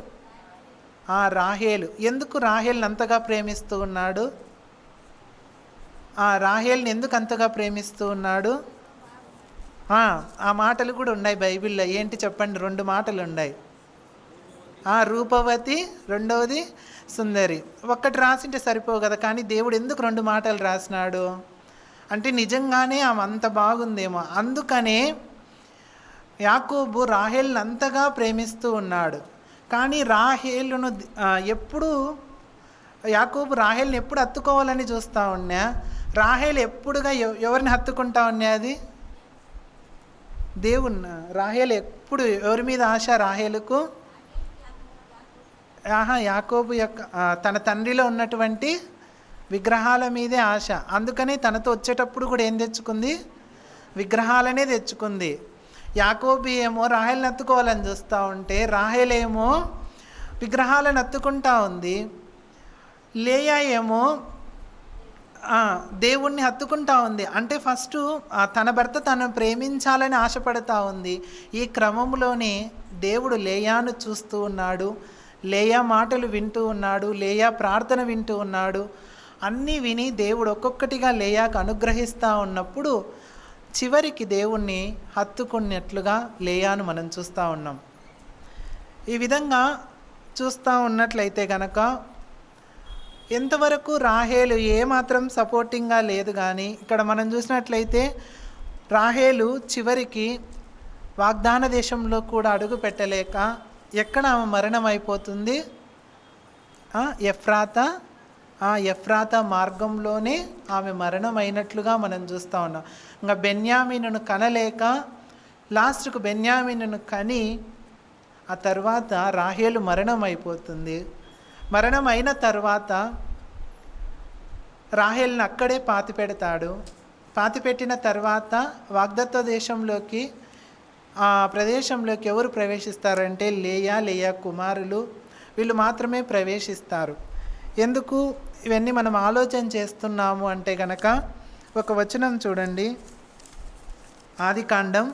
రాహేలు. ఎందుకు రాహేల్ని అంతగా ప్రేమిస్తూ ఉన్నాడు? రాహేల్ని ఎందుకు అంతగా ప్రేమిస్తూ ఉన్నాడు? ఆ మాటలు కూడా ఉన్నాయి బైబిల్లో. ఏంటి చెప్పండి? 2 మాటలు ఉన్నాయి. రూపవతి, రెండవది సుందరి. ఒక్కటి రాసింటే సరిపోవు కదా, కానీ దేవుడు ఎందుకు 2 మాటలు రాసినాడు అంటే నిజంగానే ఆమె అంత బాగుందేమో. అందుకనే యాకోబు రాహేల్ని అంతగా ప్రేమిస్తూ ఉన్నాడు. కానీ రాహేలును యాకోబు రాహేల్ని ఎప్పుడు హత్తుకోవాలని చూస్తూ ఉన్నా, రాహేలు ఎప్పుడుగా ఎవరిని హత్తుకుంటా ఉన్నది? దేవుణ్ణి. రాహేలు ఎప్పుడు ఎవరి మీద ఆశ? రాహేలుకు యాకోబు యొక్క తన తండ్రిలో ఉన్నటువంటి విగ్రహాల మీదే ఆశ. అందుకని తనతో వచ్చేటప్పుడు కూడా ఏం తెచ్చుకుంది? విగ్రహాలనే తెచ్చుకుంది. యాకోబు ఏమో రాహేల్ని హత్తుకోవాలని చూస్తూ ఉంటే, రాహేలేమో విగ్రహాలను హత్తుకుంటా ఉంది. లేయా ఏమో దేవుణ్ణి హత్తుకుంటా ఉంది. అంటే ఫస్ట్ తన భర్త తను ప్రేమించాలని ఆశపడుతూ ఉంది. ఈ క్రమంలోనే దేవుడు లేయాను చూస్తూ ఉన్నాడు, లేయా మాటలు వింటూ ఉన్నాడు, లేయా ప్రార్థన వింటూ ఉన్నాడు. అన్నీ విని దేవుడు ఒక్కొక్కటిగా లేయాకు అనుగ్రహిస్తూ ఉన్నప్పుడు చివరికి దేవుణ్ణి హత్తుకున్నట్లుగా లేయాను మనం చూస్తూ ఉన్నాం. ఈ విధంగా చూస్తూ ఉన్నట్లయితే కనుక ఎంతవరకు రాహేలు ఏమాత్రం సపోర్టింగ్గా లేదు. కానీ ఇక్కడ మనం చూసినట్లయితే రాహేలు చివరికి వాగ్దాన దేశంలో కూడా అడుగు పెట్టలేక ఎక్కడ ఆమె మరణం అయిపోతుంది? ఎఫ్రాతా మార్గంలోనే ఆమె మరణం అయినట్లుగా మనం చూస్తూ ఉన్నాం. ఇంకా బెన్యామీనును కనలేక లాస్ట్కు బెన్యామీనును కని ఆ తర్వాత రాహేలు మరణం అయిపోతుంది. మరణం అయిన తర్వాత రాహేల్ని అక్కడే పాతిపెడతాడు. పాతిపెట్టిన తర్వాత వాగ్దత్త దేశంలోకి ఆ ప్రదేశంలోకి ఎవరు ప్రవేశిస్తారంటే లేయా కుమారులు వీళ్ళు మాత్రమే ప్రవేశిస్తారు. ఎందుకు ఇవన్నీ మనం ఆలోచన చేస్తున్నాము అంటే గనక ఒక వచనం చూడండి. ఆదికాండం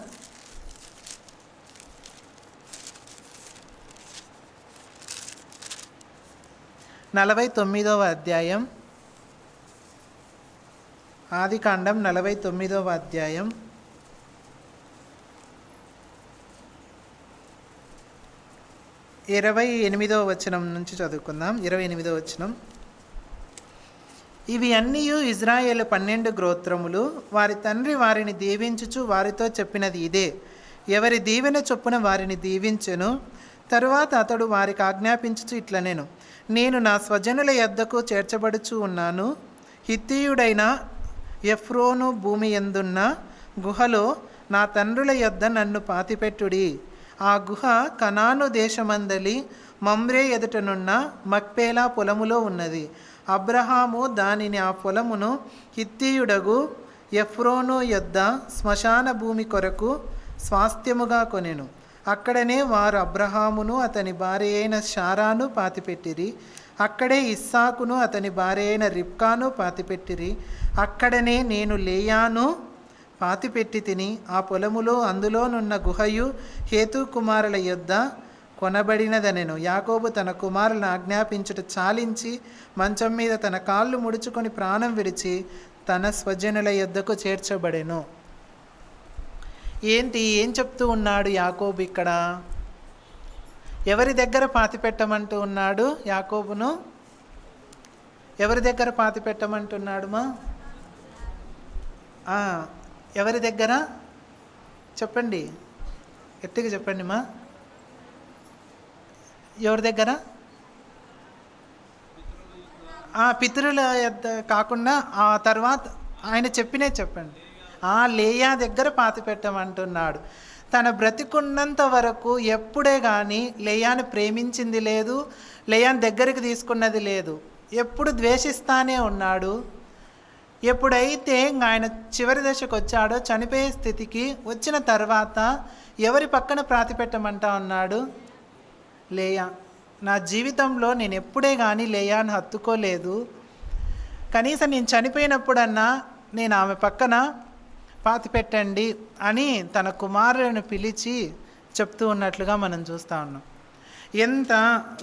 49వ అధ్యాయం. ఆదికాండం 49వ అధ్యాయం 28వ వచనం నుంచి చదువుకుందాం. 28వ వచనం. ఇవి అన్నీయు ఇజ్రాయేలు 12 గోత్రములు వారి తండ్రి వారిని దీవించుచు వారితో చెప్పినది ఇదే. ఎవరి దీవెన చొప్పున వారిని దీవించెను. తరువాత అతడు వారికి ఆజ్ఞాపించుచు ఇట్లనెను, నేను నా స్వజనుల యొద్దకు చేర్చబడుచు ఉన్నాను. హిత్తీయుడైన ఎఫ్రోను భూమి యందున్న గుహలో నా తండ్రుల యొద్ద నన్ను పాతిపెట్టుడి. ఆ గుహ కనాను దేశమందలి మమ్రే ఎదుటనున్న మక్పేలా పొలములో ఉన్నది. అబ్రహాము దానిని ఆ పొలమును హిత్తీయుడగు ఎఫ్రోను యొద్ద శ్మశాన భూమి కొరకు స్వాస్థ్యముగా కొనెను. అక్కడనే వారు అబ్రహామును అతని భార్య అయిన శారాను పాతిపెట్టిరి. అక్కడే ఇస్సాకును అతని భార్య అయిన రిబ్కాను పాతిపెట్టిరి. అక్కడనే నేను లేయాను పాతిపెట్టి తిని ఆ పొలములో అందులోనున్న గుహయు హేతు కుమారుల యొద్ద కొనబడినదనెను. యాకోబు తన కుమారులను ఆజ్ఞాపించుట చాలించి మంచం మీద తన కాళ్ళు ముడుచుకొని ప్రాణం విడిచి తన స్వజనుల యొద్దకు చేర్చబడెను. ఏం చెప్తూ ఉన్నాడు యాకోబు ఇక్కడ? ఎవరి దగ్గర పాతిపెట్టమంటూ ఉన్నాడు యాకోబును? ఎవరి దగ్గర పాతిపెట్టమంటున్నాడు మా? ఎవరి దగ్గర చెప్పండి, గట్టిగా చెప్పండి మా. ఎవరి దగ్గర? పితరుల కాకుండా ఆ తర్వాత ఆయన చెప్పినే చెప్పండి. లేయా దగ్గర పాతిపెట్టమంటున్నాడు. తన బ్రతికున్నంత వరకు ఎప్పుడే కానీ లేయాను ప్రేమించింది లేదు, లేయాను దగ్గరికి తీసుకున్నది లేదు. ఎప్పుడు ద్వేషిస్తానే ఉన్నాడు. ఎప్పుడైతే ఆయన చివరి దశకు వచ్చాడో, చనిపోయే స్థితికి వచ్చిన తర్వాత ఎవరి పక్కన పాతిపెట్టమంటా ఉన్నాడు? లేయా. నా జీవితంలో నేను ఎప్పుడే కానీ లేయాను హత్తుకోలేదు. కనీసం నేను చనిపోయినప్పుడన్నా నేను ఆమె పక్కన పాతిపెట్టండి అని తన కుమారులను పిలిచి చెప్తూ ఉన్నట్లుగా మనం చూస్తూ ఉన్నాం. ఎంత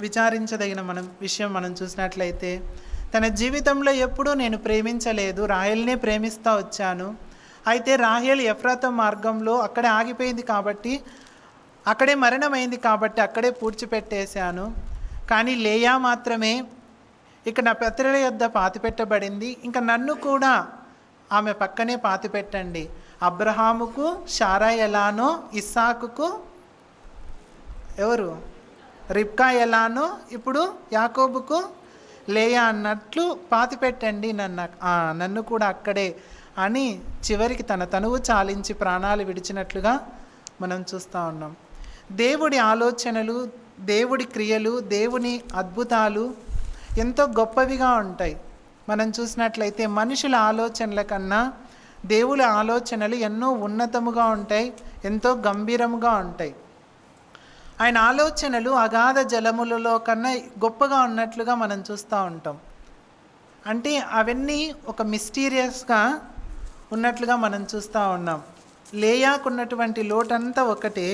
విచారించదగిన విషయం మనం చూసినట్లయితే, తన జీవితంలో ఎప్పుడూ నేను ప్రేమించలేదు, రాహేల్నే ప్రేమిస్తూ వచ్చాను. అయితే రాహేల్ ఎఫ్రాతా మార్గంలో అక్కడే ఆగిపోయింది కాబట్టి, అక్కడే మరణమైంది కాబట్టి అక్కడే పూడ్చిపెట్టేశాను. కానీ లేయా మాత్రమే ఇక నా పితరుల యొద్ద పాతిపెట్టబడింది. ఇంకా నన్ను కూడా ఆమె పక్కనే పాతిపెట్టండి. అబ్రహాముకు శారా ఎలానో, ఇస్సాకుకు ఎవరు రిబ్కా ఎలానో, ఇప్పుడు యాకోబుకు లేయా అన్నట్లు పాతిపెట్టండి నన్ను కూడా అక్కడే అని చివరికి తన తనువు చాలించి ప్రాణాలు విడిచినట్లుగా మనం చూస్తూ ఉన్నాం. దేవుడి ఆలోచనలు, దేవుడి క్రియలు, దేవుని అద్భుతాలు ఎంతో గొప్పవిగా ఉంటాయి. మనం చూసినట్లయితే మనుషుల ఆలోచనల కన్నా దేవుడి ఆలోచనలు ఎన్నో ఉన్నతముగా ఉంటాయి, ఎంతో గంభీరముగా ఉంటాయి. ఆయన ఆలోచనలు అగాధ జలములలో కన్నా గొప్పగా ఉన్నట్లుగా మనం చూస్తూ ఉంటాం. అంటే అవన్నీ ఒక మిస్టీరియస్గా ఉన్నట్లుగా మనం చూస్తూ ఉన్నాం. లేయాకున్నటువంటి లోటంతా ఒకటే,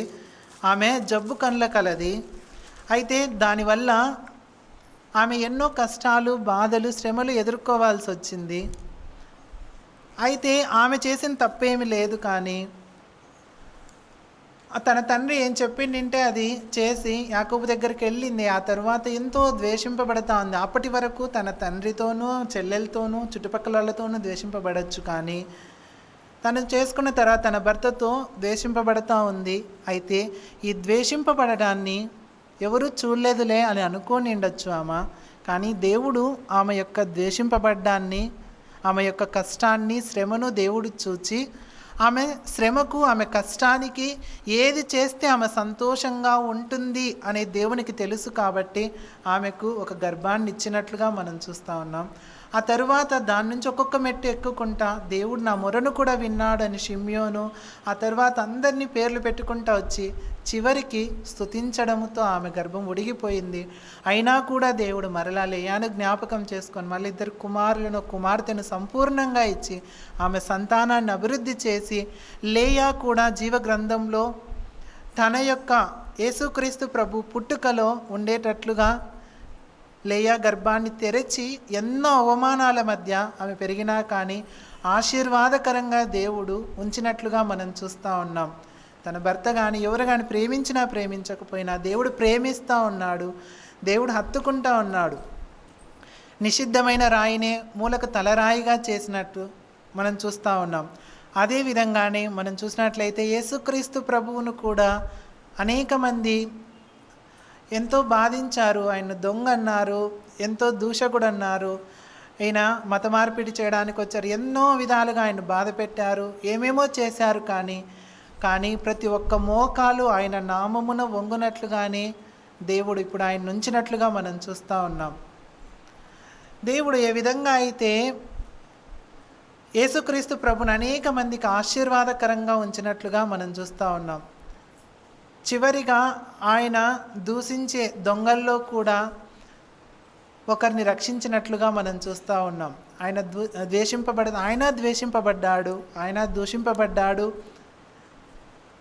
ఆమె జబ్బు కండ్ల కలది. అయితే దానివల్ల ఆమె ఎన్నో కష్టాలు, బాధలు, శ్రమలు ఎదుర్కోవాల్సి వచ్చింది. అయితే ఆమె చేసిన తప్పేమీ లేదు. కానీ తన తండ్రి ఏం చెప్పిండింటే అది చేసి యాకోబు దగ్గరికి వెళ్ళింది. ఆ తర్వాత ఎంతో ద్వేషింపబడతా ఉంది. అప్పటి వరకు తన తండ్రితోనూ చెల్లెలతోనూ చుట్టుపక్కల వాళ్ళతోనూ ద్వేషింపబడచ్చు, కానీ తను చేసుకున్న తర్వాత తన భర్తతో ద్వేషింపబడతా ఉంది. అయితే ఈ ద్వేషింపబడడాన్ని ఎవరూ చూడలేదులే అని అనుకోని ఉండొచ్చు ఆమె, కానీ దేవుడు ఆమె యొక్క ద్వేషింపబడ్డాన్ని, ఆమె యొక్క కష్టాన్ని, శ్రమను దేవుడు చూచి ఆమె శ్రమకు, ఆమె కష్టానికి ఏది చేస్తే ఆమె సంతోషంగా ఉంటుంది అనే దేవునికి తెలుసు. కాబట్టి ఆమెకు ఒక గర్భాన్ని ఇచ్చినట్లుగా మనం చూస్తూ ఉన్నాం. ఆ తరువాత దాని నుంచి ఒక్కొక్క మెట్టు ఎక్కుకుంటా దేవుడు నా మొరను కూడా విన్నాడు అని షిమ్యోను, ఆ తర్వాత అందరినీ పేర్లు పెట్టుకుంటా వచ్చి చివరికి స్తుతించడంతో ఆమె గర్భం ఉడిగిపోయింది. అయినా కూడా దేవుడు మరలా లేయాను జ్ఞాపకం చేసుకొని మళ్ళీ 2 కుమారులను కుమార్తెను సంపూర్ణంగా ఇచ్చి ఆమె సంతానాన్ని అభివృద్ధి చేసి లేయా కూడా జీవగ్రంథంలో తన యొక్క యేసుక్రీస్తు ప్రభు పుట్టుకలో ఉండేటట్లుగా లేయా గర్భాన్ని తెరచి ఎన్నో అవమానాల మధ్య ఆమె పెరిగినా కానీ ఆశీర్వాదకరంగా దేవుడు ఉంచినట్లుగా మనం చూస్తూ ఉన్నాం. తన భర్త కానీ ఎవరు కానీ ప్రేమించినా ప్రేమించకపోయినా దేవుడు ప్రేమిస్తూ ఉన్నాడు, దేవుడు హత్తుకుంటూ ఉన్నాడు. నిషిద్ధమైన రాయినే మూలకు తలరాయిగా చేసినట్టు మనం చూస్తూ ఉన్నాం. అదేవిధంగానే మనం చూసినట్లయితే యేసుక్రీస్తు ప్రభువును కూడా అనేక మంది ఎంతో బాధించారు. ఆయన దొంగ అన్నారు, ఎంతో దూషకుడు అన్నారు, ఆయన మత మార్పిడి చేయడానికి వచ్చారు, ఎన్నో విధాలుగా ఆయన బాధ పెట్టారు, ఏమేమో చేశారు. కానీ ప్రతి ఒక్క మోకాలు ఆయన నామమున వంగునట్లుగానే దేవుడు ఇప్పుడు ఆయన ఉంచినట్లుగా మనం చూస్తూ ఉన్నాం. దేవుడు ఏ విధంగా అయితే యేసుక్రీస్తు ప్రభుని అనేక మందికి ఆశీర్వాదకరంగా ఉంచినట్లుగా మనం చూస్తూ ఉన్నాం. చివరిగా ఆయన దూషించే దొంగల్లో కూడా ఒకరిని రక్షించినట్లుగా మనం చూస్తూ ఉన్నాం. ఆయన ద్వేషింపబడ్డాడు, ఆయన దూషింపబడ్డాడు,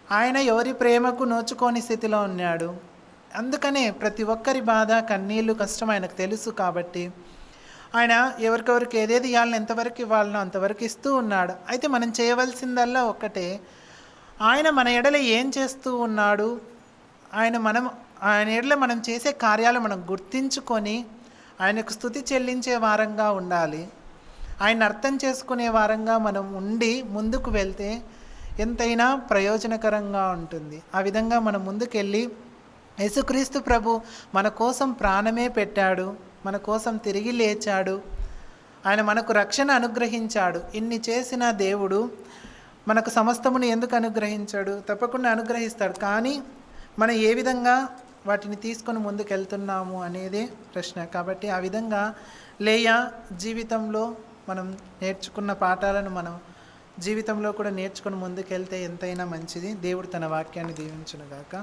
ఆయన ఎవరి ప్రేమకు నోచుకోని స్థితిలో ఉన్నాడు. అందుకనే ప్రతి ఒక్కరి బాధ, కన్నీళ్ళు, కష్టం ఆయనకు తెలుసు. కాబట్టి ఆయన ఎవరికెవరికి ఏదేది ఇవ్వాలని, ఎంతవరకు ఇవ్వాలనో అంతవరకు ఇస్తూ ఉన్నాడు. అయితే మనం చేయవలసిందల్లా ఒక్కటే, ఆయన మన ఎడల ఏం చేస్తూ ఉన్నాడు, ఆయన ఎడల మనం చేసే కార్యాలు మనం గుర్తించుకొని ఆయనకు స్తుతి చెల్లించే వారంగా ఉండాలి. ఆయన అర్థం చేసుకునే వారంగా మనం ఉండి ముందుకు వెళ్తే ఎంతైనా ప్రయోజనకరంగా ఉంటుంది. ఆ విధంగా మనం ముందుకెళ్ళి యేసుక్రీస్తు ప్రభు మన కోసం ప్రాణమే పెట్టాడు, మన కోసం తిరిగి లేచాడు, ఆయన మనకు రక్షణ అనుగ్రహించాడు. ఇన్ని చేసిన దేవుడు మనకు సమస్తమును ఎందుకు అనుగ్రహించాడు? తప్పకుండా అనుగ్రహిస్తాడు. కానీ మనం ఏ విధంగా వాటిని తీసుకొని ముందుకెళ్తున్నాము అనేదే ప్రశ్న. కాబట్టి ఆ విధంగా లేయా జీవితంలో మనం నేర్చుకున్న పాఠాలను మనం జీవితంలో కూడా నేర్చుకుని ముందుకెళ్తే ఎంతైనా మంచిది. దేవుడు తన వాక్యాన్ని దీవించునుగాక.